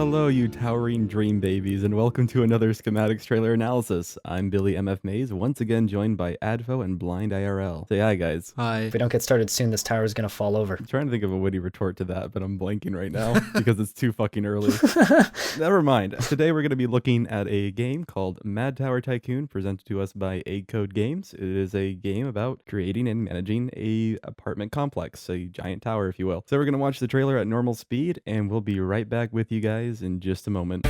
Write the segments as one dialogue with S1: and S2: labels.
S1: Hello, you towering dream babies, and welcome to another Schematics trailer analysis. I'm BillyMFMays, once again joined by Adfo and BlindIRL. Say hi, guys.
S2: Hi.
S3: If we don't get started soon, this tower is gonna fall over.
S1: I'm trying to think of a witty retort to that, but I'm blanking right now because it's too fucking early. Never mind. Today we're going to be looking at a game called Tower Tycoon, presented to us by Code Games. It is a game about creating and managing a apartment complex, a giant tower, if you will. So we're going to watch the trailer at normal speed, and we'll be right back with you guys in just a moment.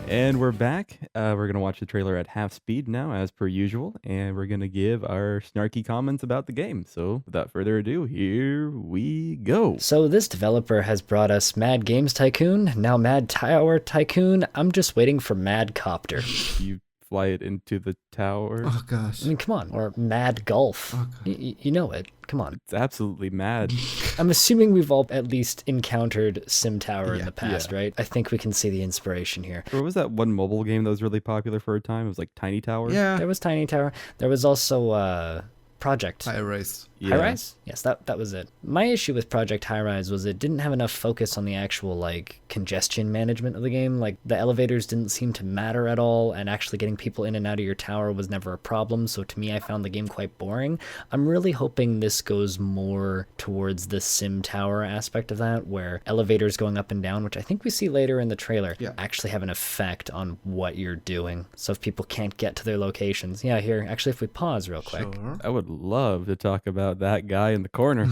S1: And we're back. We're going to watch the trailer at half speed now, as per usual, and we're going to give our snarky comments about the game. So without further ado, here we go.
S3: So this developer has brought us Mad Games Tycoon, now Mad Tower Tycoon. I'm just waiting for Mad Copter.
S1: You fly it into the tower.
S2: Oh gosh.
S3: I mean, come on. Or Mad Golf.
S2: Okay.
S3: You know it. Come on.
S1: It's absolutely mad.
S3: I'm assuming we've all at least encountered SimTower in the past, right? I think we can see the inspiration here.
S1: What was that one mobile game that was really popular for a time? It was like Tiny Tower?
S2: Yeah.
S3: There was Tiny Tower. There was also Project
S2: High Rise.
S1: Yeah.
S3: High Rise? Yes, that was it. My issue with Project High Rise was it didn't have enough focus on the actual, like, congestion management of the game. Like, the elevators didn't seem to matter at all, and actually getting people in and out of your tower was never a problem, so to me, I found the game quite boring. I'm really hoping this goes more towards the SimTower aspect of that, where elevators going up and down, which I think we see later in the trailer, actually have an effect on what you're doing. So if people can't get to their locations. Yeah, here, actually, if we pause real quick.
S2: Sure.
S1: I would love to talk about that guy in the corner.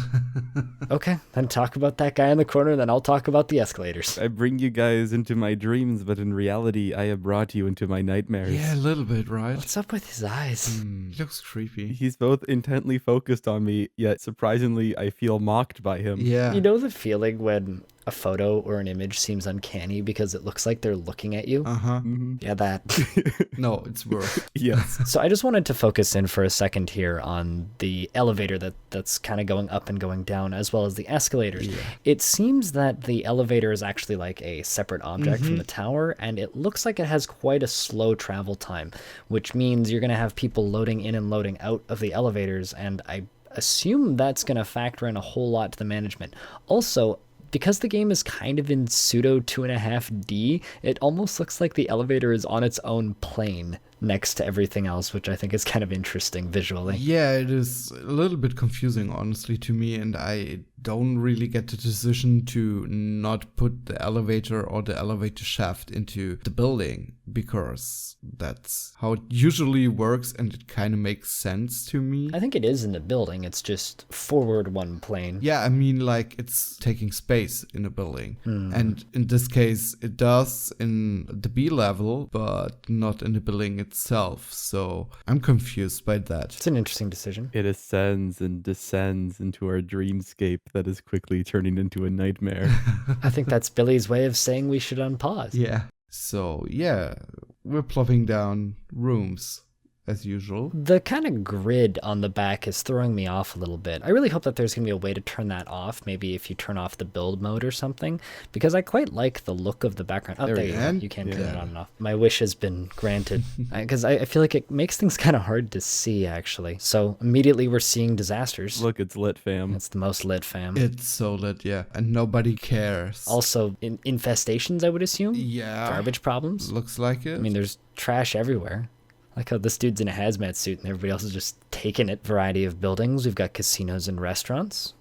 S3: Okay, then talk about that guy in the corner, then I'll talk about the escalators.
S1: I bring you guys into my dreams, but in reality, I have brought you into my nightmares.
S2: Yeah, a little bit, right?
S3: What's up with his eyes?
S2: He looks creepy.
S1: He's both intently focused on me, yet surprisingly, I feel mocked by him.
S2: Yeah.
S3: You know the feeling when a photo or an image seems uncanny because it looks like they're looking at you?
S2: Uh-huh.
S3: Yeah, that.
S2: No, it's worse.
S1: Yes.
S3: So I just wanted to focus in for a second here on the elevator that's kind of going up and going down, as well as the escalators.
S2: Yeah.
S3: It seems that the elevator is actually like a separate object from the tower, and it looks like it has quite a slow travel time, which means you're going to have people loading in and loading out of the elevators, and I assume that's going to factor in a whole lot to the management. Also, because the game is kind of in pseudo 2.5D, it almost looks like the elevator is on its own plane next to everything else, which I think is kind of interesting visually.
S2: Yeah, it is a little bit confusing, honestly, to me, and I don't really get the decision to not put the elevator or the elevator shaft into the building, because that's how it usually works and it kind of makes sense to me.
S3: I think it is in the building, it's just forward one plane.
S2: Yeah, I mean, like, it's taking space in a building. And in this case, it does in the B level, but not in the building itself. So I'm confused by that.
S3: It's an interesting decision.
S1: It ascends and descends into our dreamscape that is quickly turning into a nightmare.
S3: I think that's Billy's way of saying we should unpause.
S2: Yeah. So yeah, we're plopping down rooms as usual.
S3: The kind of grid on the back is throwing me off a little bit. I really hope that there's going to be a way to turn that off, maybe if you turn off the build mode or something, because I quite like the look of the background. Oh, there you go. You can turn it on and off. My wish has been granted, because I feel like it makes things kind of hard to see, actually. So immediately we're seeing disasters.
S1: Look, it's lit, fam.
S3: It's the most lit, fam.
S2: It's so lit, yeah. And nobody cares.
S3: Also, infestations, I would assume?
S2: Yeah.
S3: Garbage problems?
S2: Looks like it.
S3: I mean, there's trash everywhere. Like how this dude's in a hazmat suit and everybody else is just taking it. Variety of buildings. We've got casinos and restaurants,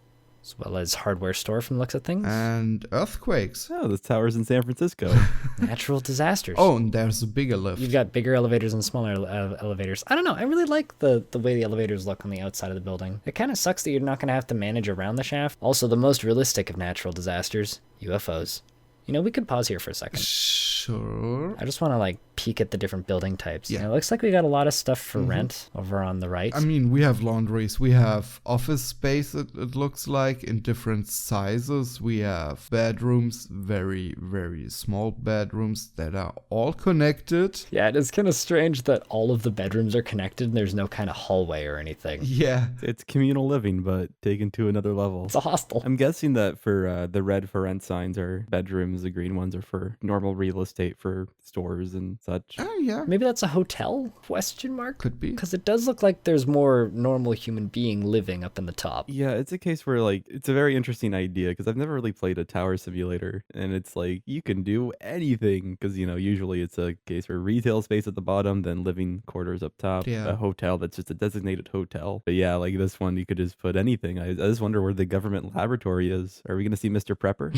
S3: as well as hardware store from the looks of things.
S2: And earthquakes.
S1: Oh, this tower's in San Francisco.
S3: Natural disasters.
S2: Oh, and there's a bigger lift.
S3: You've got bigger elevators and smaller elevators. I don't know. I really like the way the elevators look on the outside of the building. It kind of sucks that you're not going to have to manage around the shaft. Also, the most realistic of natural disasters, UFOs. You know, we could pause here for a second.
S2: Sure.
S3: I just want to like peek at the different building types.
S2: Yeah.
S3: You know, it looks like we got a lot of stuff for rent over on the right.
S2: I mean, we have laundries. We have office space, it looks like, in different sizes. We have bedrooms, very, very small bedrooms that are all connected.
S3: Yeah, it is kind of strange that all of the bedrooms are connected and there's no kind of hallway or anything.
S2: Yeah.
S1: It's communal living, but taken to another level.
S3: It's a hostel.
S1: I'm guessing that for the red for rent signs are bedrooms, the green ones are for normal real estate for stores and such.
S2: Oh, yeah.
S3: Maybe that's a hotel? Question mark?
S2: Could be.
S3: Because it does look like there's more normal human being living up in the top.
S1: Yeah, it's a case where like it's a very interesting idea because I've never really played a tower simulator, and it's like you can do anything because usually it's a case where retail space at the bottom, then living quarters up top,
S2: Yeah.
S1: a hotel that's just a designated hotel. But yeah, like this one you could just put anything. I just wonder where the government laboratory is. Are we gonna see Mr. Prepper?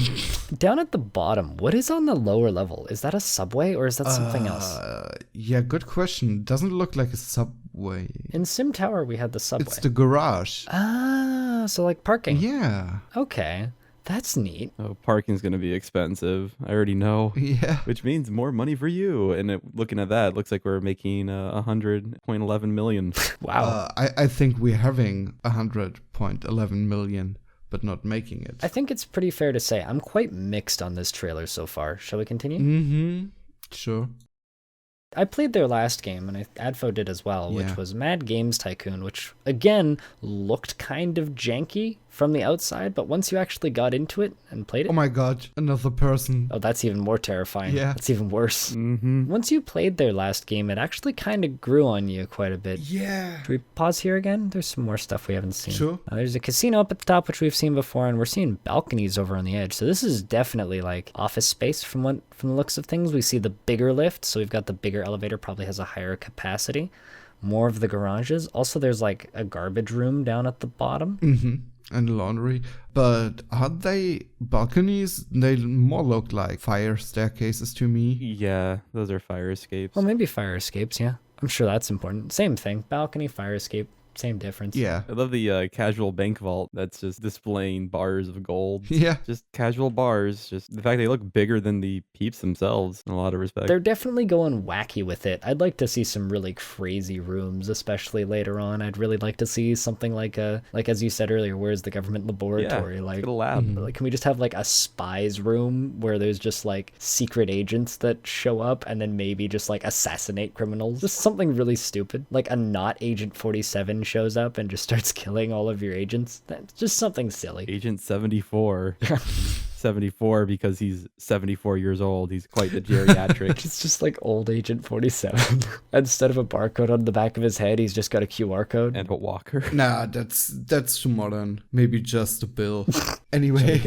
S3: Down at the bottom, what is on the lower level? Is that a subway or is that something else?
S2: Yeah, good question. Doesn't look like a subway.
S3: In SimTower, we had the subway.
S2: It's the garage.
S3: Ah, so like parking.
S2: Yeah.
S3: Okay, that's neat.
S1: Oh, parking's gonna be expensive. I already know.
S2: Yeah.
S1: Which means more money for you. And looking at that, it looks like we're making 100.11 million.
S3: Wow.
S2: I think we're having 100.11 million, but not making it.
S3: I think it's pretty fair to say I'm quite mixed on this trailer so far. Shall we continue?
S2: Mm-hmm. Sure.
S3: I played their last game, and Adfo did as well, which
S2: Yeah.
S3: was Mad Games Tycoon, which, again, looked kind of janky from the outside, but once you actually got into it and played it...
S2: Oh my god, another person.
S3: Oh, that's even more terrifying.
S2: Yeah.
S3: That's even worse.
S1: Mm-hmm.
S3: Once you played their last game, it actually kind of grew on you quite a bit.
S2: Yeah.
S3: Should we pause here again? There's some more stuff we haven't seen.
S2: Sure.
S3: There's a casino up at the top, which we've seen before, and we're seeing balconies over on the edge. So this is definitely like office space from the looks of things. We see the bigger lift, so we've got the bigger elevator, probably has a higher capacity. More of the garages. Also, there's like a garbage room down at the bottom.
S2: Mm-hmm. And laundry. But are they balconies? They more look like fire staircases to me.
S1: Yeah, those are fire escapes.
S3: Well, maybe fire escapes, yeah. I'm sure that's important. Same thing. Balcony, fire escape. Same difference.
S2: Yeah.
S1: I love the casual bank vault that's just displaying bars of gold.
S2: Yeah.
S1: Just casual bars. Just the fact they look bigger than the peeps themselves in a lot of respects.
S3: They're definitely going wacky with it. I'd like to see some really crazy rooms, especially later on. I'd really like to see something like as you said earlier, where's the government laboratory?
S1: Yeah,
S3: like
S1: a lab.
S3: Like, can we just have like a spies room where there's just like secret agents that show up and then maybe just like assassinate criminals? Just something really stupid. Like a not Agent 47 shows up and just starts killing all of your agents. That's just something silly.
S1: Agent 74. 74 because he's 74 years old. He's quite the geriatric.
S3: It's just like old Agent 47. Instead of a barcode on the back of his head, he's just got a QR code.
S1: And a walker.
S2: Nah, that's too modern. Maybe just a bill. Anyway,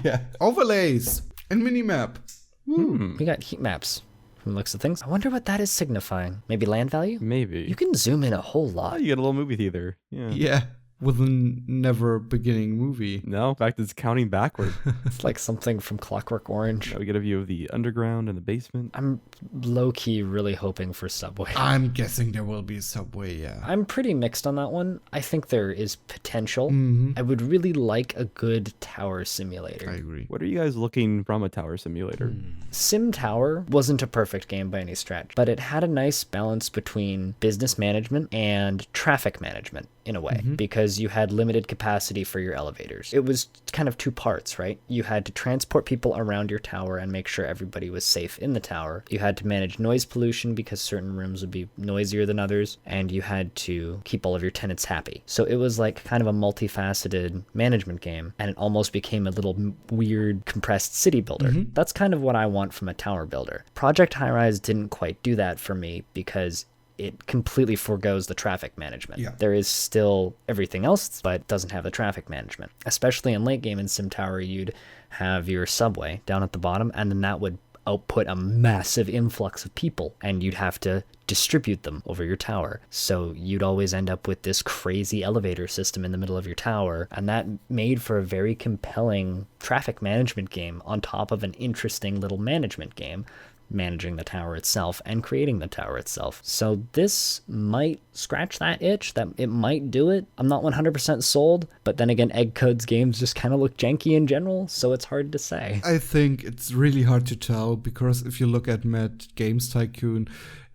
S2: yeah. Overlays and minimap.
S3: We got heat maps from the looks of things. I wonder what that is signifying. Maybe land value?
S1: Maybe.
S3: You can zoom in a whole
S1: Oh,
S3: lot.
S1: you get a little movie theater. Yeah.
S2: Yeah. with a never beginning movie.
S1: No, in fact, it's counting backward.
S3: It's like something from Clockwork Orange.
S1: Now we get a view of the underground and the basement.
S3: I'm low-key really hoping for Subway.
S2: I'm guessing there will be a Subway, yeah.
S3: I'm pretty mixed on that one. I think there is potential. I would really like a good tower simulator.
S2: I agree.
S1: What are you guys looking from a tower simulator?
S3: SimTower wasn't a perfect game by any stretch, but it had a nice balance between business management and traffic management in a way, because you had limited capacity for your elevators. It was kind of two parts, right? You had to transport people around your tower and make sure everybody was safe in the tower. You had to manage noise pollution because certain rooms would be noisier than others, and you had to keep all of your tenants happy. So it was like kind of a multifaceted management game, and it almost became a little weird compressed city builder. That's kind of what I want from a tower builder. Project High-Rise didn't quite do that for me because it completely forgoes the traffic management.
S2: Yeah.
S3: There is still everything else, but doesn't have the traffic management. Especially in late game in SimTower, you'd have your subway down at the bottom, and then that would output a massive influx of people, and you'd have to distribute them over your tower. So you'd always end up with this crazy elevator system in the middle of your tower, and that made for a very compelling traffic management game on top of an interesting little management game, managing the tower itself and creating the tower itself. So this might scratch that itch, that it might do it. I'm not 100% sold, but then again, Eggcode's games just kind of look janky in general, so it's hard to say.
S2: I think it's really hard to tell, because if you look at Mad Games Tycoon,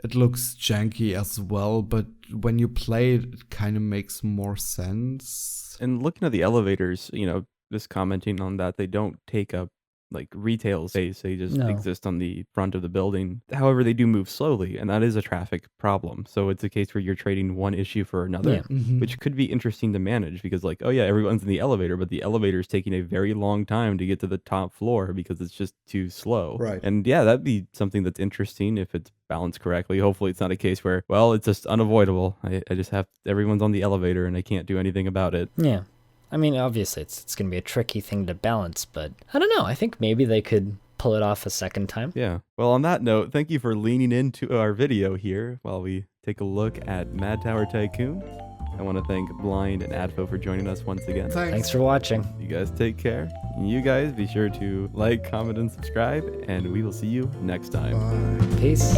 S2: it looks janky as well, but when you play it, it kind of makes more sense.
S1: And looking at the elevators, you know, just commenting on that, they don't take up like retail space. They just exist on the front of the building. However, they do move slowly, and that is a traffic problem. So it's a case where you're trading one issue for another, which could be interesting to manage, because like, oh yeah, everyone's in the elevator, but the elevator is taking a very long time to get to the top floor because it's just too slow.
S2: Right.
S1: And yeah, that'd be something that's interesting if it's balanced correctly. Hopefully it's not a case where, well, it's just unavoidable. I just have, everyone's on the elevator and I can't do anything about it.
S3: Yeah. I mean, obviously, it's going to be a tricky thing to balance, but I don't know. I think maybe they could pull it off a second time.
S1: Yeah. Well, on that note, thank you for leaning into our video here while we take a look at Mad Tower Tycoon. I want to thank Blind and Adfo for joining us once again.
S3: Thanks for watching.
S1: You guys take care. And you guys be sure to like, comment, and subscribe, and we will see you next time.
S2: Bye.
S3: Peace.